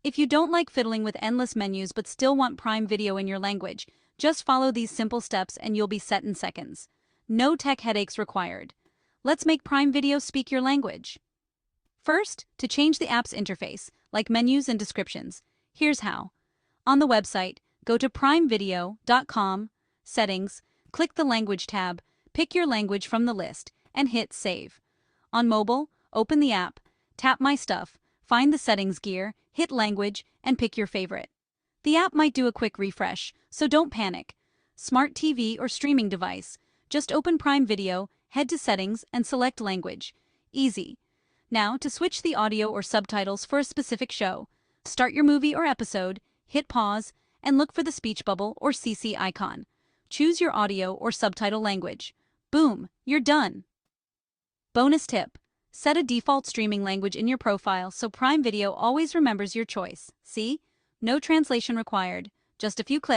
If you don't like fiddling with endless menus but still want Prime Video in your language, just follow these simple steps and you'll be set in seconds. No tech headaches required. Let's make Prime Video speak your language. First, to change the app's interface, like menus and descriptions, here's how. On the website, go to primevideo.com, Settings, click the Language tab, pick your language from the list, and hit Save. On mobile, open the app, tap My Stuff, find the settings gear, hit Language, and pick your favorite. The app might do a quick refresh, so don't panic. Smart TV or streaming device, just open Prime Video, head to Settings, and select Language. Easy. Now, to switch the audio or subtitles for a specific show, start your movie or episode, hit pause, and look for the speech bubble or CC icon. Choose your audio or subtitle language. Boom, you're done. Bonus tip: set a default streaming language in your profile so Prime Video always remembers your choice. See? No translation required, just a few clicks.